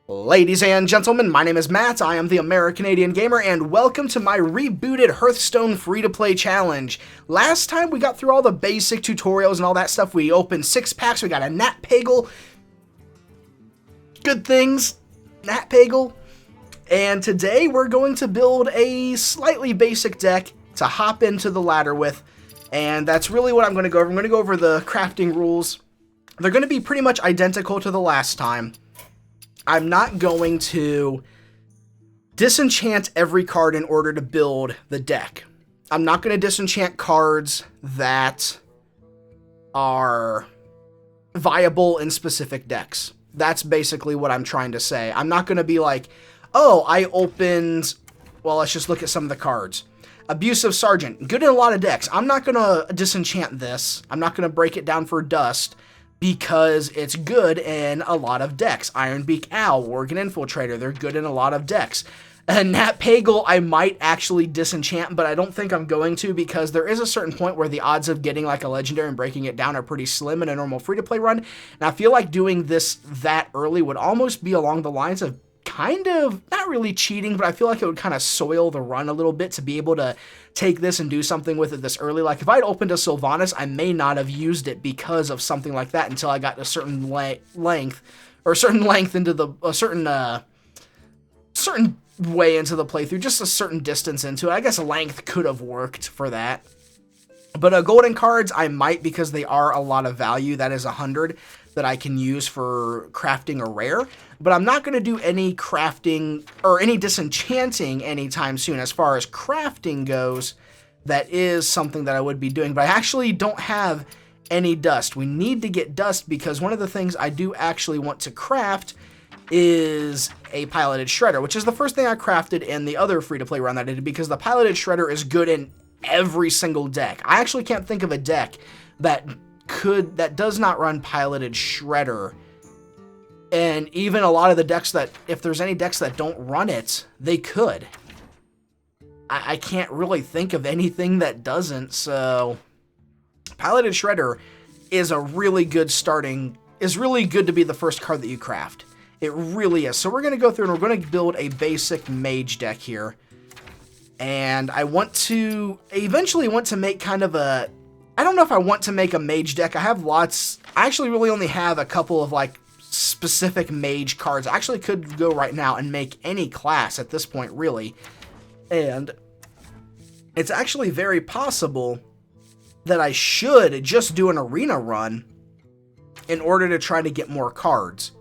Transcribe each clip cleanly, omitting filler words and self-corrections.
Ladies and gentlemen, my name is Matt, I am the American Gamer, and welcome to my rebooted Hearthstone free-to-play challenge. Last time we got through all the basic tutorials and all that stuff. We opened 6 packs, we got a Nat Pagel, good things, Nat Pagel, and today we're going to build a slightly basic deck to hop into the ladder with, and that's really what I'm going to go over. I'm going to go over the crafting rules. They're going to be pretty much identical to the last time. I'm not going to disenchant every card in order to build the deck. I'm not going to disenchant cards that are viable in specific decks. That's basically what I'm trying to say. I'm not going to be like, oh, I opened, well, let's just look at some of the cards. Abusive Sergeant, good in a lot of decks. I'm not going to disenchant this. I'm not going to break it down for dust, because it's good in a lot of decks. Ironbeak Owl, Worgen Infiltrator, they're good in a lot of decks. And Nat Pagel, I might actually disenchant, but I don't think I'm going to, because there is a certain point where the odds of getting like a legendary and breaking it down are pretty slim in a normal free-to-play run. And I feel like doing this that early would almost be along the lines of kind of, not really cheating, but I feel like it would kind of soil the run a little bit to be able to take this and do something with it this early. Like if I'd opened a Sylvanas, I may not have used it because of something like that until I got a certain length, or a certain length into the, a certain way into the playthrough, just a certain distance into it. I guess length could have worked for that. But golden cards, I might, because they are a lot of value. That is 100 that I can use for crafting a rare. But I'm not going to do any crafting or any disenchanting anytime soon. As far as crafting goes, that is something that I would be doing. But I actually don't have any dust. We need to get dust, because one of the things I do actually want to craft is a piloted shredder, which is the first thing I crafted in the other free-to-play run that I did, because the piloted shredder is good in every single deck. I actually can't think of a deck that does not run piloted shredder. And even a lot of the decks that, if there's any decks that don't run it, they could. I can't really think of anything that doesn't, so piloted shredder is a really good is really good to be the first card that you craft. It really is. So we're going to go through and we're going to build a basic mage deck here. And I eventually want to make kind of a, I don't know if I want to make a mage deck. I have lots, I actually really only have a couple of like specific mage cards. I actually could go right now and make any class at this point, really. And it's actually very possible that I should just do an arena run in order to try to get more cards.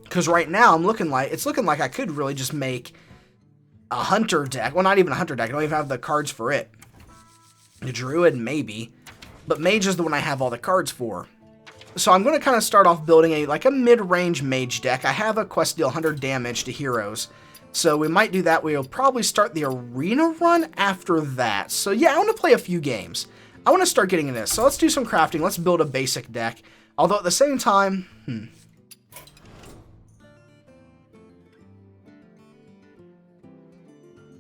Because right now it's looking like I could really just make a hunter deck. Well, not even a hunter deck. I don't even have the cards for it. The druid, maybe. But mage is the one I have all the cards for. So I'm going to kind of start off building a mid-range mage deck. I have a quest deal 100 damage to heroes. So we might do that. We'll probably start the arena run after that. So yeah, I want to play a few games. I want to start getting into this. So let's do some crafting. Let's build a basic deck. Although at the same time,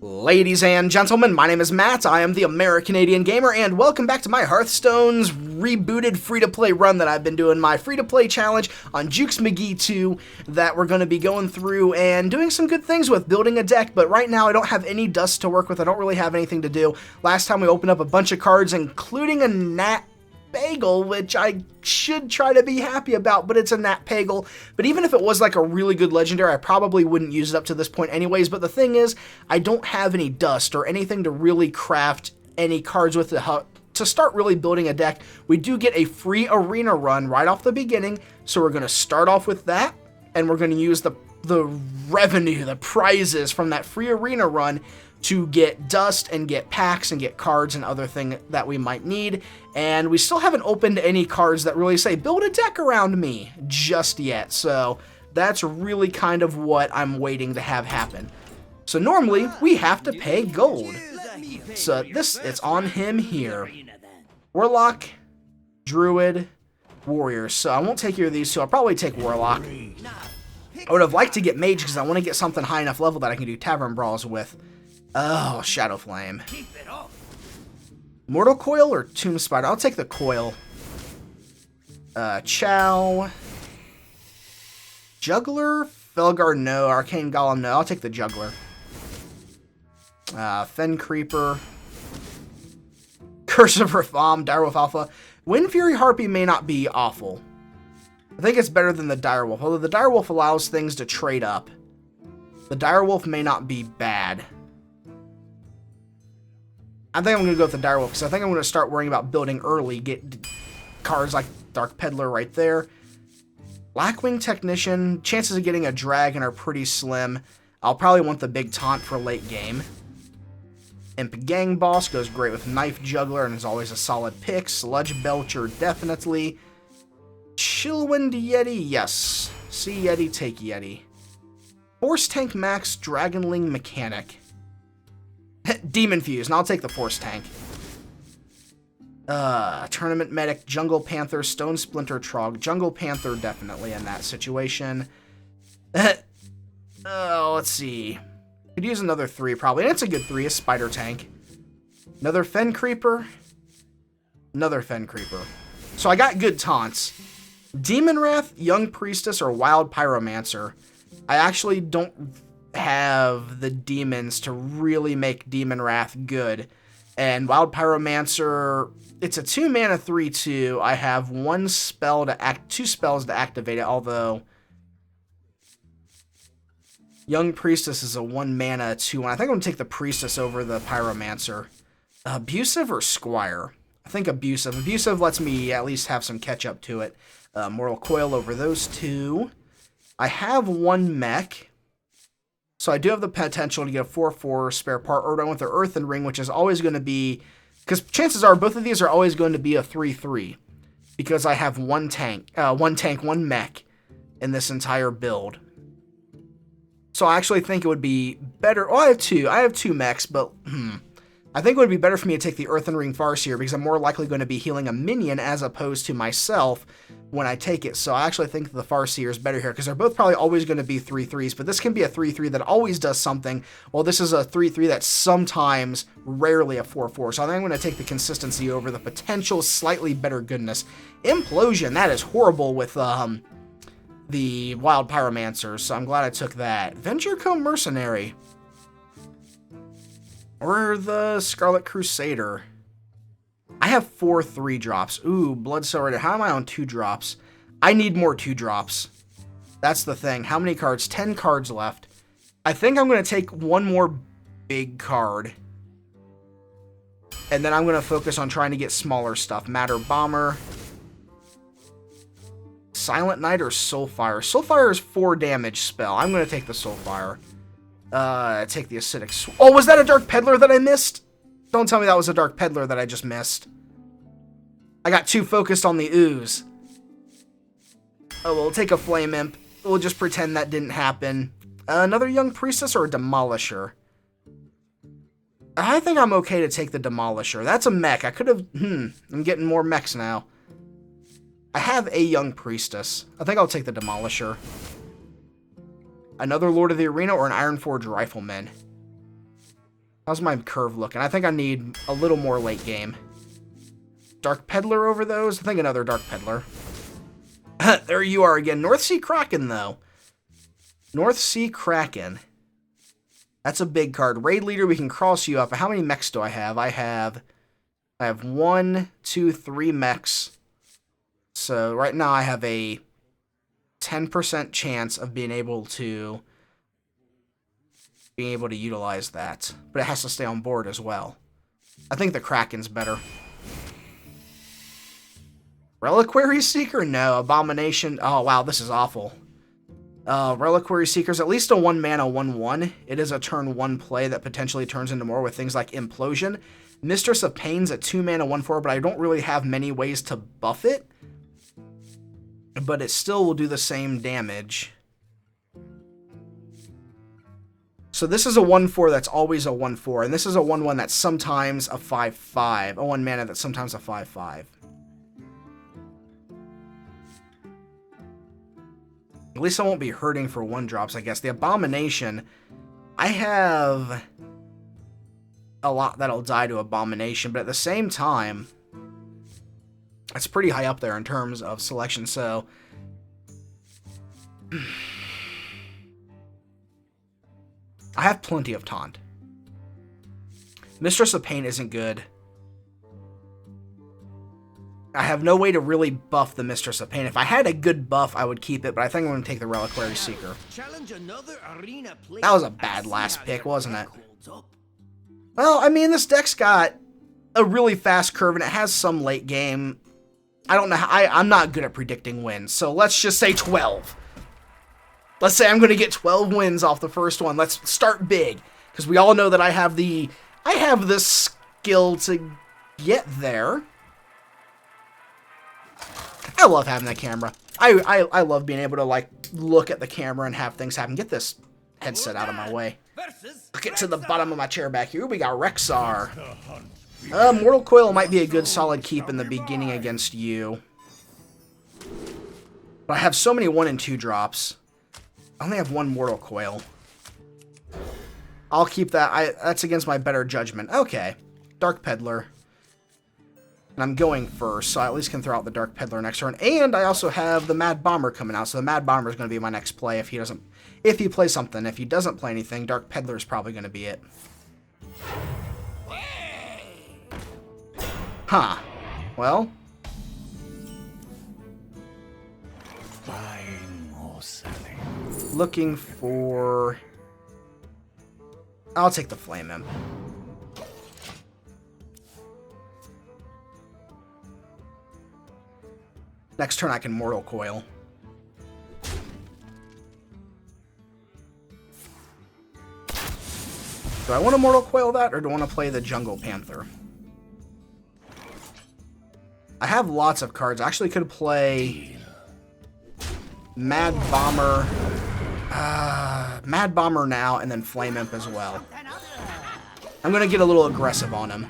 Ladies and gentlemen, my name is Matt, I am the American Gamer, and welcome back to my Hearthstone's rebooted free-to-play run that I've been doing, my free-to-play challenge on Jukes McGee 2 that we're going to be going through and doing some good things with, building a deck, but right now I don't have any dust to work with. I don't really have anything to do. Last time we opened up a bunch of cards, including a Nat Pagel, which I should try to be happy about, but it's a Nat Pagel. But even if it was like a really good legendary, I probably wouldn't use it up to this point anyways. But the thing is, I don't have any dust or anything to really craft any cards with to start really building a deck. We do get a free arena run right off the beginning, so we're going to start off with that, and we're going to use the revenue, the prizes from that free arena run to get dust and get packs and get cards and other thing that we might need. And we still haven't opened any cards that really say build a deck around me just yet. So that's really kind of what I'm waiting to have happen. So normally we have to pay gold. So it's on him here. Warlock, Druid, Warrior. So I won't take either of these two. I'll probably take Warlock. I would have liked to get Mage because I want to get something high enough level that I can do Tavern Brawls with. Oh, Shadow Flame. Mortal Coil or Tomb Spider? I'll take the Coil. Chow. Juggler, Felguard, no. Arcane Golem, no. I'll take the Juggler. Fen Creeper. Curse of Ratham, Direwolf Alpha. Wind Fury Harpy may not be awful. I think it's better than the Direwolf, although the Direwolf allows things to trade up. The Direwolf may not be bad. I think I'm going to go with the Direwolf, because I think I'm going to start worrying about building early, get cards like Dark Peddler right there. Blackwing Technician, chances of getting a dragon are pretty slim. I'll probably want the big taunt for late game. Imp Gang Boss goes great with Knife Juggler and is always a solid pick. Sludge Belcher, definitely. Chillwind Yeti, yes. See Yeti, take Yeti. Force Tank Max, Dragonling Mechanic. Demon Fuse, and I'll take the Force Tank. Tournament Medic, Jungle Panther, Stone Splinter Trog. Jungle Panther definitely in that situation. Let's see. Could use another 3 probably. And it's a good 3, a Spider Tank. Another Fen Creeper. Another Fen Creeper. So I got good taunts. Demon Wrath, Young Priestess, or Wild Pyromancer. I actually don't have the demons to really make Demon Wrath good. And Wild Pyromancer, it's a 2-mana 3/2. I have 2 spells to activate it, although Young Priestess is a 1-mana 2/1. I think I'm going to take the Priestess over the Pyromancer. Abusive or Squire? I think Abusive. Abusive lets me at least have some catch up to it. Mortal Coil over those 2. I have 1 mech. So I do have the potential to get a 4/4 spare part, or I want the Earthen Ring, which is always going to be, because chances are both of these are always going to be a 3/3, because I have 1 tank, 1 mech in this entire build. So I actually think it would be better. Oh, I have 2 mechs, but I think it would be better for me to take the Earthen Ring Farseer, because I'm more likely going to be healing a minion as opposed to myself when I take it. So I actually think the Farseer is better here, because they're both probably always going to be 3/3s, but this can be a 3/3 that always does something, while this is a 3/3 that's sometimes, rarely a 4/4. So I think I'm going to take the consistency over the potential slightly better goodness. Implosion, that is horrible with the Wild Pyromancers, so I'm glad I took that. Venture Co. Mercenary. Or the Scarlet Crusader. I have 4 3-drops. Ooh, Bloodsower. How am I on 2 drops? I need more 2-drops. That's the thing. How many cards? 10 cards left. I think I'm going to take 1 more big card. And then I'm going to focus on trying to get smaller stuff. Matter Bomber. Silent Knight or Soulfire? Soulfire is 4 damage spell. I'm going to take the Soulfire. Take the Acidic... Oh, was that a Dark Peddler that I missed? Don't tell me that was a Dark Peddler that I just missed. I got too focused on the ooze. Oh, we'll take a Flame Imp. We'll just pretend that didn't happen. Another Young Priestess or a Demolisher? I think I'm okay to take the Demolisher. That's a mech. I could have... I'm getting more mechs now. I have a Young Priestess. I think I'll take the Demolisher. Another Lord of the Arena or an Ironforge Rifleman? How's my curve looking? I think I need a little more late game. Dark Peddler over those? I think another Dark Peddler. There you are again. North Sea Kraken, though. North Sea Kraken. That's a big card. Raid Leader, we can cross you up. How many mechs do I have? I have 1, 2, 3 mechs. So right now I have a 10% chance of being able to utilize that. But it has to stay on board as well. I think the Kraken's better. Reliquary Seeker? No. Abomination. Oh, wow, this is awful. Reliquary Seeker's at least a 1-mana 1/1. It is a turn 1 play that potentially turns into more with things like Implosion. Mistress of Pain's a 2-mana 1/4, but I don't really have many ways to buff it. But it still will do the same damage. So this is a 1/4 that's always a 1/4, and this is a 1/1 that's sometimes a 5/5. A 1-mana that's sometimes a 5/5. At least I won't be hurting for 1-drops, I guess. The Abomination, I have a lot that'll die to Abomination, but at the same time, it's pretty high up there in terms of selection, so I have plenty of taunt. Mistress of Pain isn't good. I have no way to really buff the Mistress of Pain. If I had a good buff, I would keep it, but I think I'm going to take the Reliquary Seeker. That was a bad last pick, wasn't it? Well, I mean, this deck's got a really fast curve, and it has some late game. I don't know how, I'm not good at predicting wins, so let's just say 12. Let's say I'm going to get 12 wins off the first one. Let's start big, because we all know that I have the skill to get there. I love having that camera. I love being able to, like, look at the camera and have things happen. Get this headset out of my way. Get to the bottom of my chair back here. We got Rexar. Mortal Coil might be a good solid keep in the beginning against you. But I have so many 1 and 2 drops. I only have 1 Mortal Coil. I'll keep that. That's against my better judgment. Okay. Dark Peddler. And I'm going first, so I at least can throw out the Dark Peddler next turn. And I also have the Mad Bomber coming out, so the Mad Bomber is going to be my next play if he doesn't... If he plays something. If he doesn't play anything, Dark Peddler is probably going to be it. Huh. Well. Buying or selling. Looking for... I'll take the Flame Imp. Next turn I can Mortal Coil. Do I want to Mortal Coil that, or do I want to play the Jungle Panther? I have lots of cards. I actually could play Mad Bomber, Mad Bomber now, and then Flame Imp as well. I'm going to get a little aggressive on him.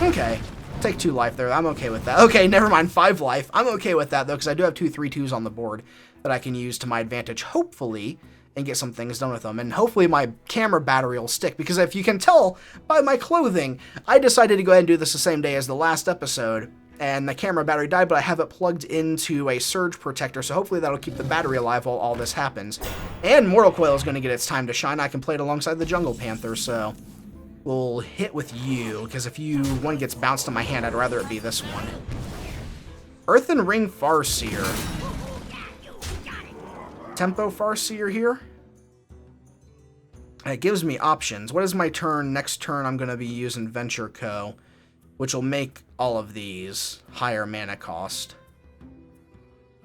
Okay. Take 2 life there. I'm okay with that. Okay, never mind. 5 life. I'm okay with that, though, because I do have 2 3/2s on the board that I can use to my advantage, hopefully, and get some things done with them. And hopefully my camera battery will stick, because if you can tell by my clothing, I decided to go ahead and do this the same day as the last episode, and the camera battery died, but I have it plugged into a surge protector, so hopefully that'll keep the battery alive while all this happens. And Mortal Coil is going to get its time to shine. I can play it alongside the Jungle Panther, so... We'll hit with you, because if one gets bounced in my hand, I'd rather it be this one. Earthen Ring Farseer. Tempo Farseer here. It gives me options. What is my turn? Next turn I'm going to be using Venture Co., which will make all of these higher mana cost.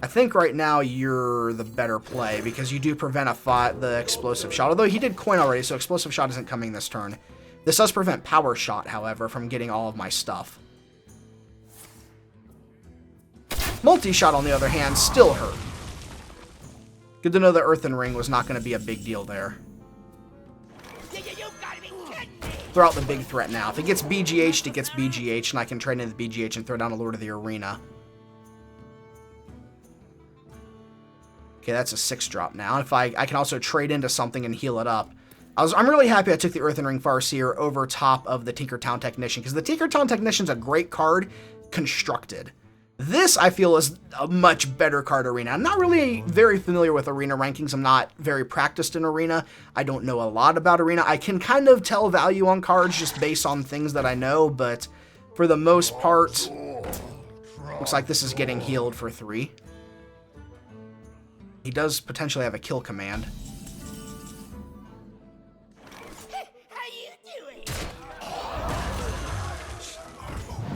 I think right now you're the better play, because you do prevent the Explosive Shot. Although he did coin already, so Explosive Shot isn't coming this turn. This does prevent Power Shot, however, from getting all of my stuff. Multi-Shot, on the other hand, still hurt. Good to know that Earthen Ring was not going to be a big deal there. Throw out the big threat now. If it gets BGH'd, it gets BGH'd, and I can trade into the BGH and throw down a Lord of the Arena. Okay, that's a 6-drop now. If I can also trade into something and heal it up. I'm really happy I took the Earthen Ring Farseer over top of the Tinkertown Technician, because the Tinkertown Technician's a great card constructed. This, I feel, is a much better card Arena. I'm not really very familiar with Arena rankings. I'm not very practiced in Arena. I don't know a lot about Arena. I can kind of tell value on cards just based on things that I know, but for the most part, looks like this is getting healed for 3. He does potentially have a kill command.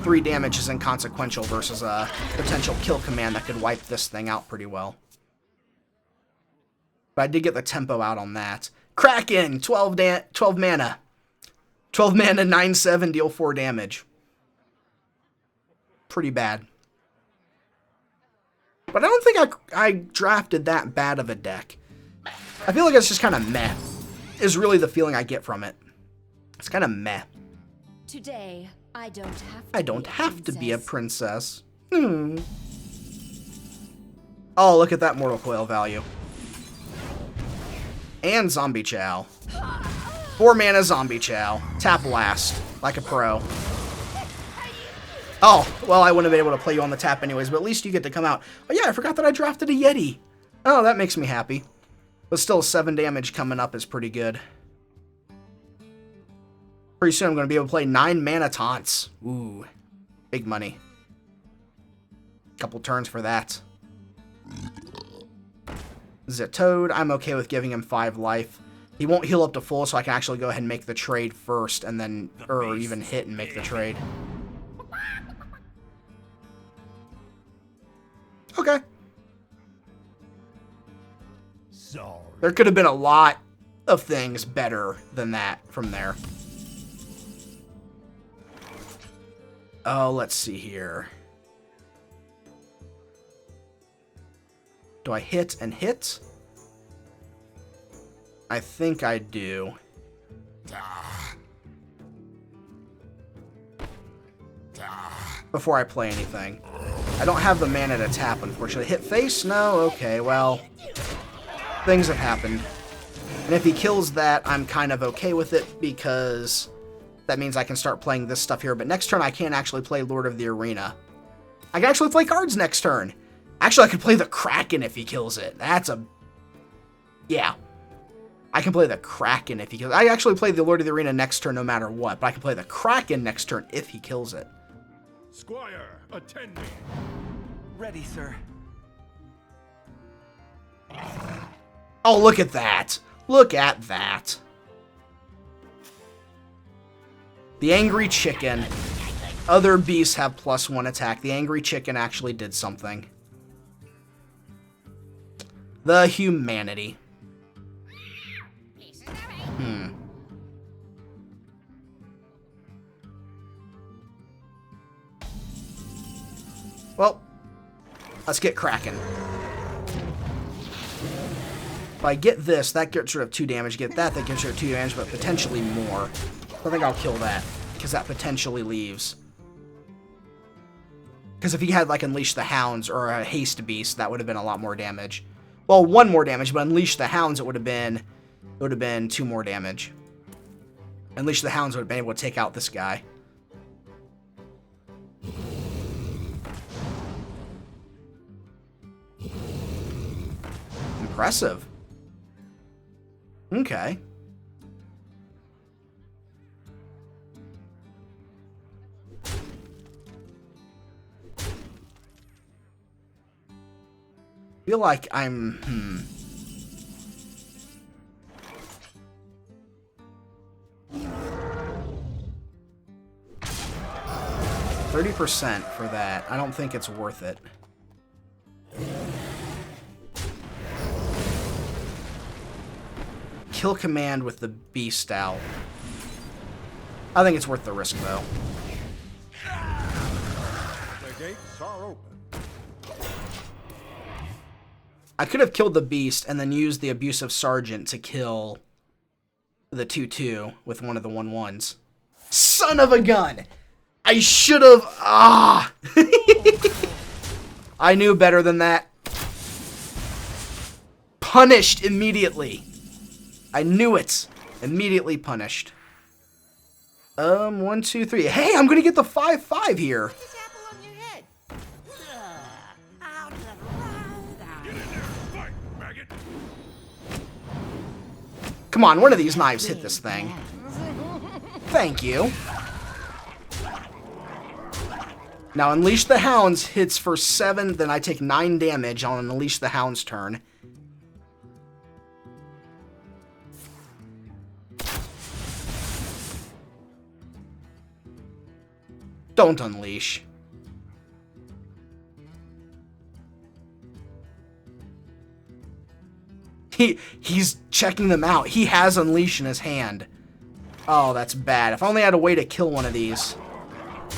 3 damage is inconsequential versus a potential kill command that could wipe this thing out pretty well. But I did get the tempo out on that. Kraken! 12 mana. 12 mana, 9/7, deal 4 damage. Pretty bad. But I don't think I drafted that bad of a deck. I feel like it's just kind of meh, is really the feeling I get from it. It's kind of meh. Today, I don't have to be a princess. Oh, look at that Mortal Coil value. And Zombie Chow. 4 mana Zombie Chow. Tap Blast, like a pro. Oh, well, I wouldn't have been able to play you on the tap anyways, but at least you get to come out. Oh yeah, I forgot that I drafted a Yeti. Oh, that makes me happy. But still, 7 damage coming up is pretty good. Pretty soon I'm going to be able to play 9 mana taunts. Ooh, big money. Couple turns for that. This is a Toad. I'm okay with giving him 5 life. He won't heal up to full, so I can actually go ahead and make the trade first, and then, or even hit and make the trade. Okay. Sorry. There could have been a lot of things better than that from there. Oh, let's see here. Do I hit and hit? I think I do. Before I play anything. I don't have the mana to tap, unfortunately. Hit face? No? Okay, well. Things have happened. And if he kills that, I'm kind of okay with it, because that means I can start playing this stuff here. But next turn, I can't actually play Lord of the Arena. I can actually play cards next turn. Actually, I could play the Kraken if he kills it. That's a... Yeah. I can play the Kraken if he kills it. I actually play the Lord of the Arena next turn no matter what, but I can play the Kraken next turn if he kills it. Squire, attend me. Ready, sir. Oh, look at that. Look at that. The Angry Chicken. Other beasts have +1 attack. The Angry Chicken actually did something. The humanity. Well, let's get cracking. If I get this, that gets rid of 2 damage. Get that, that gets rid of 2 damage, but potentially more. I think I'll kill that, because that potentially leaves. Because if he had, like, Unleash the Hounds or a Haste Beast, that would have been a lot more damage. Well, 1 more damage, but Unleash the Hounds, it would have been 2 more damage. Unleash the Hounds would have been able to take out this guy. Impressive. Okay. Feel like I'm 30% for that. I don't think it's worth it. Kill command with the beast out. I think it's worth the risk, though. The gates are open. I could have killed the beast and then used the abusive sergeant to kill the 2/2 with one of the 1/1s. Son of a gun! I should have... Ah! I knew better than that. Punished immediately. I knew it. Immediately punished. 1, 2, 3. Hey, I'm gonna get the 5/5 here. Come on, one of these knives hit this thing. Thank you. Now, Unleash the Hounds hits for 7, then I take 9 damage on Unleash the Hounds turn. Don't unleash. He's checking them out. He has Unleash in his hand. Oh, that's bad. If only I had a way to kill one of these.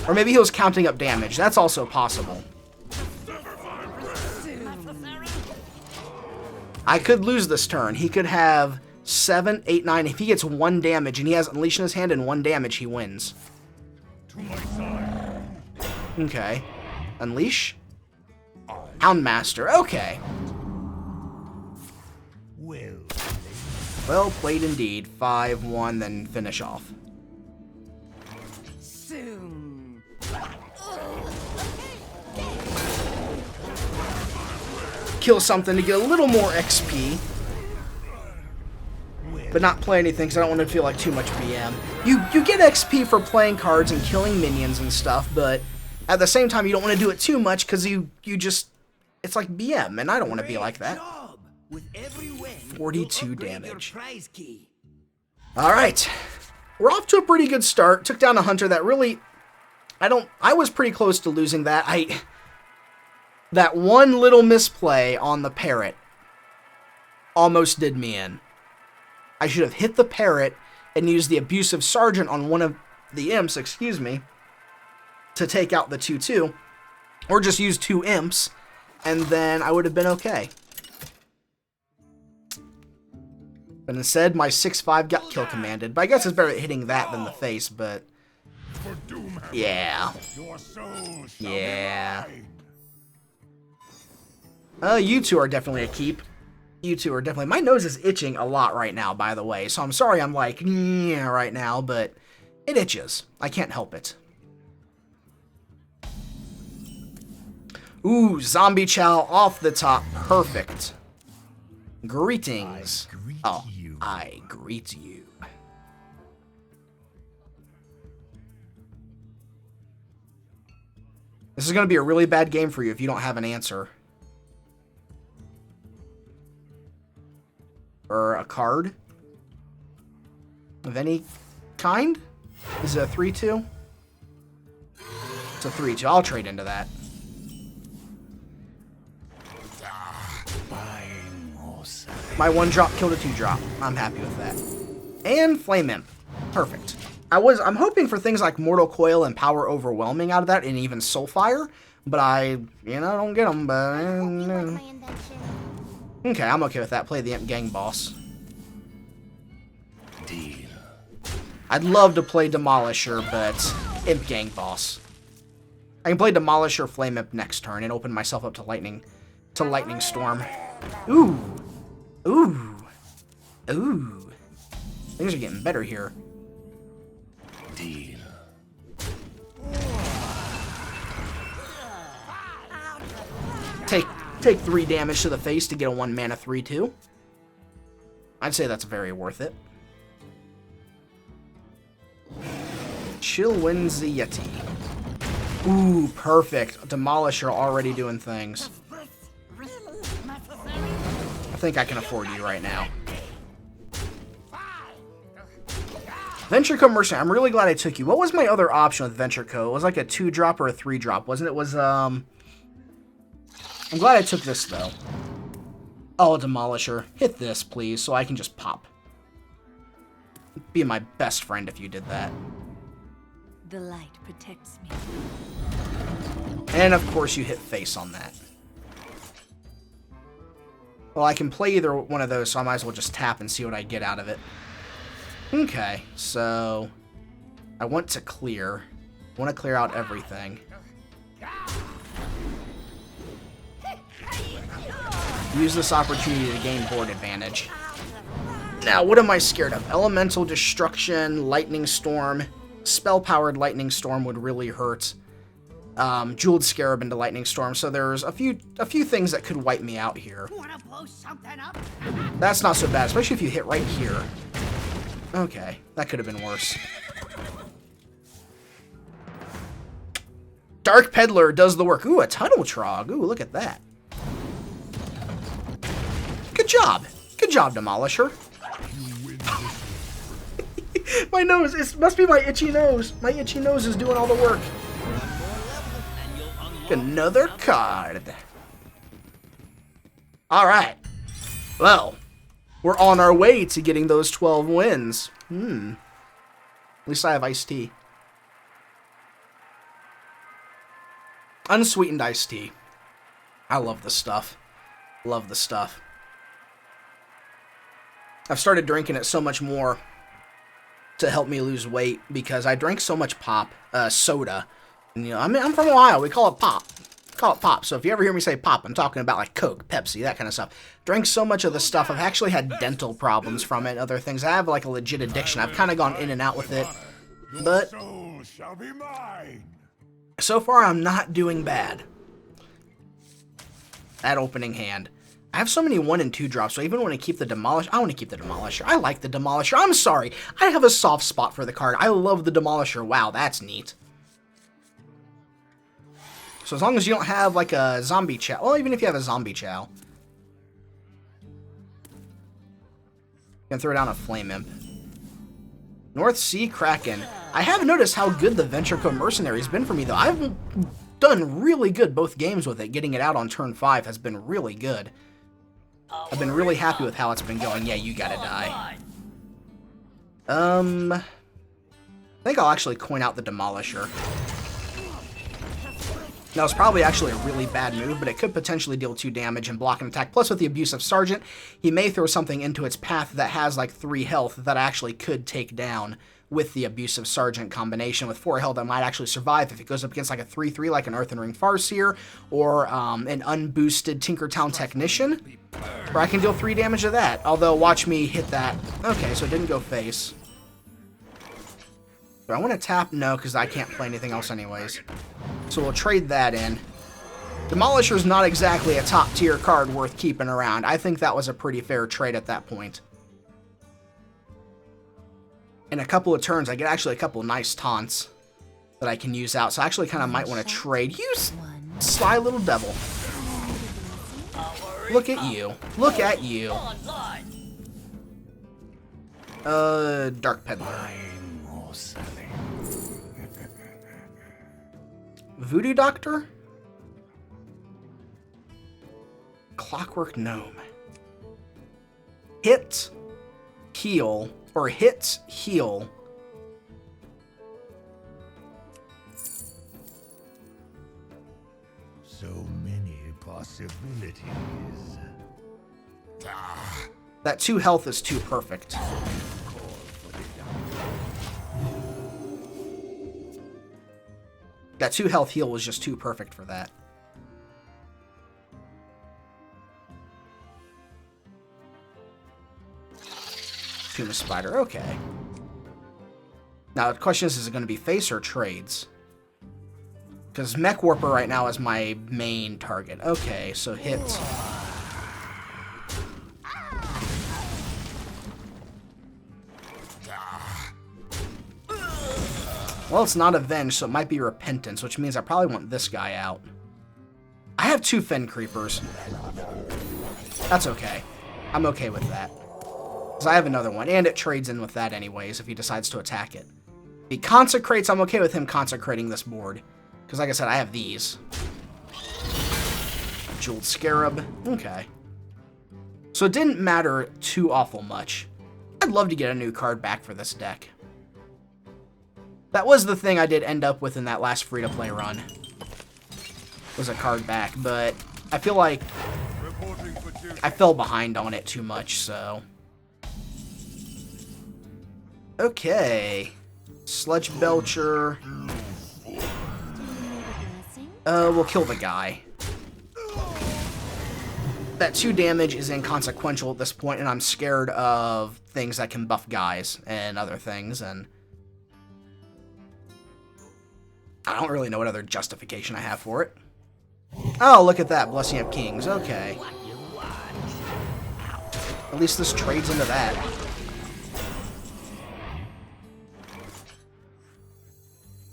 Or maybe he was counting up damage. That's also possible. I could lose this turn. He could have 7, 8, 9. If he gets 1 damage and he has Unleash in his hand and 1 damage, he wins. Okay. Unleash? Houndmaster. Okay. Well played indeed. 5-1, then finish off. Soon. Kill something to get a little more XP. but not play anything because I don't want to feel like too much BM. You get XP for playing cards and killing minions and stuff, but at the same time, you don't want to do it too much because you just... It's like BM, and I don't want to be like that. 42 damage. Alright. We're off to a pretty good start. Took down a hunter that really... I was pretty close to losing that. That one little misplay on the parrot almost did me in. I should have hit the parrot and used the abusive sergeant on one of the imps, excuse me, to take out the 2/2. Or just use 2 imps, and then I would have been okay. But instead, my 6/5 got kill commanded. But I guess it's better at hitting that than the face, but... Yeah. Yeah. You two are definitely a keep. You two are definitely... My nose is itching a lot right now, by the way. So I'm sorry I'm like, yeah, right now, but it itches. I can't help it. Ooh, zombie chow off the top. Perfect. Greetings. I greet you. This is going to be a really bad game for you if you don't have an answer. Or a card of any kind? Is it a 3/2? It's a 3/2. I'll trade into that. My 1-drop killed a 2-drop. I'm happy with that. And Flame Imp. Perfect. I'm hoping for things like Mortal Coil and Power Overwhelming out of that, and even Soulfire, but I don't get them, but... Okay, I'm okay with that. Play the Imp Gang Boss. Deal. I'd love to play Demolisher, but Imp Gang Boss. I can play Demolisher Flame Imp next turn and open myself up to Lightning Storm. Ooh. Ooh. Ooh. Things are getting better here. Deal. Take 3 damage to the face to get a 1-mana 3/2. I'd say that's very worth it. Chill wins the Yeti. Ooh, perfect. Demolisher already doing things. I think I can afford you right now. Venture Co. Mercenary. I'm really glad I took you. What was my other option with Venture Co? It was like a 2-drop or a 3-drop, wasn't it? It was, I'm glad I took this, though. Oh, Demolisher. Hit this, please, so I can just pop. Be my best friend if you did that. The light protects me. And, of course, you hit face on that. Well, I can play either one of those, so I might as well just tap and see what I get out of it. Okay, so... I want to clear. I want to clear out everything. Use this opportunity to gain board advantage. Now, what am I scared of? Elemental Destruction, Lightning Storm. Spell-powered Lightning Storm would really hurt. Jeweled Scarab into Lightning Storm. So there's a few things that could wipe me out here. That's not so bad, especially if you hit right here. Okay, that could have been worse. Dark Peddler does the work. Ooh, a Tunnel Trog. Ooh, look at that. Good job. Good job, Demolisher. My nose. It must be my itchy nose. My itchy nose is doing all the work. Another card. Alright. Well, we're on our way to getting those 12 wins. At least I have iced tea. Unsweetened iced tea. I love this stuff. Love the stuff. I've started drinking it so much more to help me lose weight because I drank so much pop, soda. And, I'm from Ohio. We call it pop. Call it pop. So if you ever hear me say pop, I'm talking about like Coke, Pepsi, that kind of stuff. Drank so much of the stuff. I've actually had dental problems from it and other things. I have like a legit addiction. I've kind of gone in and out with it. But so far, I'm not doing bad. That opening hand. I have so many 1 and 2 drops, so I even want to keep the Demolisher. I want to keep the Demolisher. I like the Demolisher. I'm sorry. I have a soft spot for the card. I love the Demolisher. Wow, that's neat. So as long as you don't have, like, a Zombie Chow. Well, even if you have a Zombie Chow. You can throw down a Flame Imp. North Sea Kraken. I have noticed how good the Venture Code Mercenary has been for me, though. I've done really good both games with it. Getting it out on turn 5 has been really good. I've been really happy with how it's been going. Yeah, you gotta die. I think I'll actually coin out the Demolisher. That was probably actually a really bad move, but it could potentially deal 2 damage and block an attack. Plus, with the Abusive Sergeant, he may throw something into its path that has like 3 health that I actually could take down with the Abusive Sergeant combination. With 4 health, that might actually survive if it goes up against like a 3/3 like an Earthen Ring Farseer or an unboosted Tinkertown Technician. Or I can deal 3 damage to that. Although, watch me hit that. Okay, so it didn't go face. Do I want to tap? No, because I can't play anything else anyways. So we'll trade that in. Demolisher's not exactly a top-tier card worth keeping around. I think that was a pretty fair trade at that point. In a couple of turns, I get actually a couple of nice taunts that I can use out. So I actually kind of might want to trade. You sly little devil. Look at you. Look at you. Dark Peddler. Voodoo Doctor? Clockwork Gnome. Hit, heal, or hit, heal. So many possibilities. That 2 health is too perfect. That 2 health heal was just too perfect for that. Tomb of Spider, okay. Now the question is it going to be face or trades? Because Mech Warper right now is my main target. Okay, so hit. Well, it's not Avenge, so it might be Repentance, which means I probably want this guy out. I have 2 Fen Creepers. That's okay. I'm okay with that. Because I have another one, and it trades in with that anyways if he decides to attack it. If he consecrates, I'm okay with him consecrating this board. Because like I said, I have these. Jeweled Scarab. Okay. So it didn't matter too awful much. I'd love to get a new card back for this deck. That was the thing I did end up with in that last free-to-play run. Was a card back, but I feel like I fell behind on it too much, so... Okay. Sludge Belcher. We'll kill the guy. That 2 damage is inconsequential at this point, and I'm scared of things that can buff guys and other things, and... I don't really know what other justification I have for it. Oh, look at that. Blessing of Kings. Okay. At least this trades into that.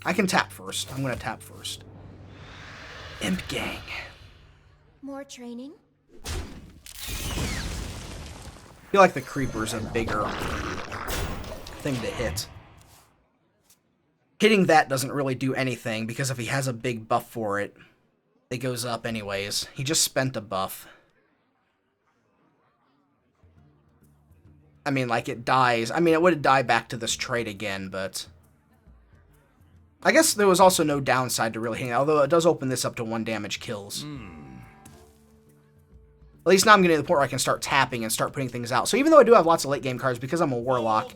I can tap first. I'm going to tap first. Imp Gang. More training? I feel like the Creeper's a bigger thing to hit. Hitting that doesn't really do anything, because if he has a big buff for it, it goes up anyways. He just spent a buff. I mean, like, it dies. I mean, it would die back to this trade again, but... I guess there was also no downside to really hitting it, although it does open this up to 1 damage kills. At least now I'm getting to the point where I can start tapping and start putting things out. So even though I do have lots of late game cards, because I'm a Warlock,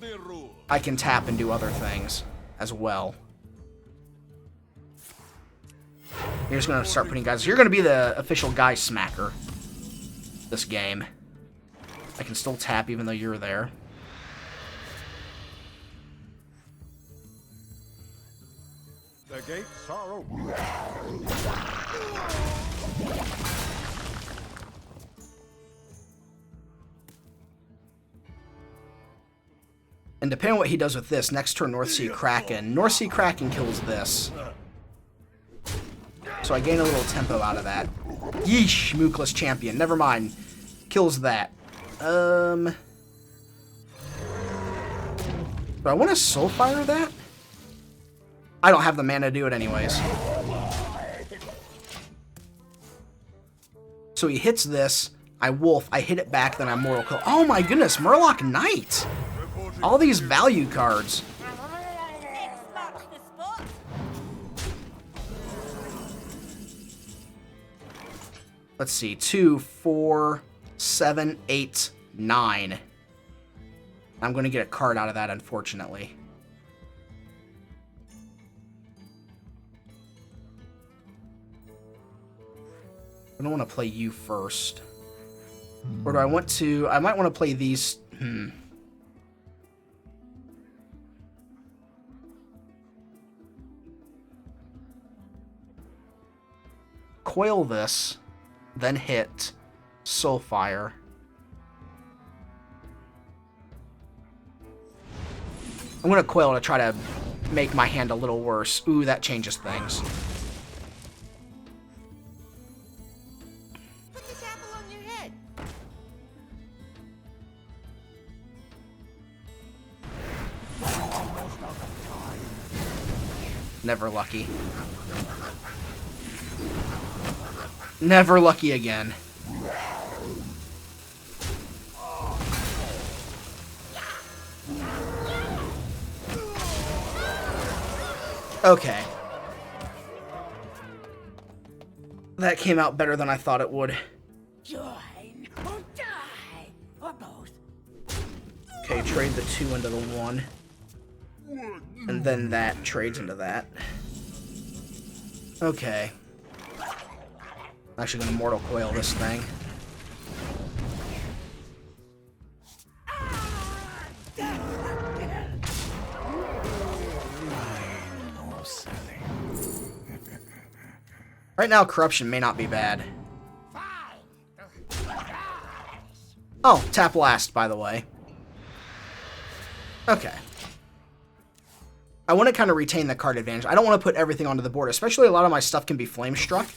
I can tap and do other things as well. You're just going to start putting guys... You're going to be the official guy smacker this game. I can still tap even though you're there. The gates are open. And depending on what he does with this, next turn North Sea Kraken. North Sea Kraken kills this. So I gain a little tempo out of that. Yeesh, Mookless Champion. Never mind. Kills that. Do I want to Soulfire that? I don't have the mana to do it anyways. So he hits this. I Wolf. I hit it back, then I Mortal Coil. Oh my goodness, Murloc Knight! All these value cards. Let's see. 2, 4, 7, 8, 9. I'm going to get a card out of that, unfortunately. I don't want to play you first. Or do I want to... I might want to play these... Coil this, then hit Soulfire. I'm going to Coil to try to make my hand a little worse. Ooh, that changes things. Put this apple on your head. Never lucky. Never lucky again. Okay. That came out better than I thought it would. Join or die, or both. Okay, trade the 2 into the 1. And then that trades into that. Okay. I'm actually going to Mortal Coil this thing. Right now, Corruption may not be bad. Oh, tap last, by the way. Okay. I want to kind of retain the card advantage. I don't want to put everything onto the board, especially a lot of my stuff can be flame struck.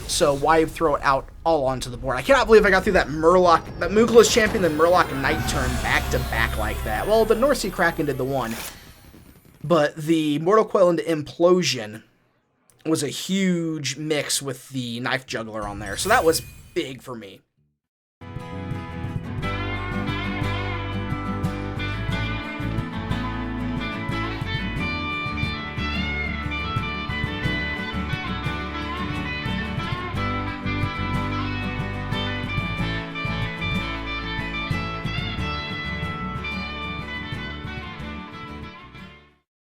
So why throw it out all onto the board? I cannot believe I got through that Mookless Champion, the Murloc Knight turn back to back like that. Well, the North Sea Kraken did the one, but the Mortal Coil into Implosion was a huge mix with the Knife Juggler on there. So that was big for me.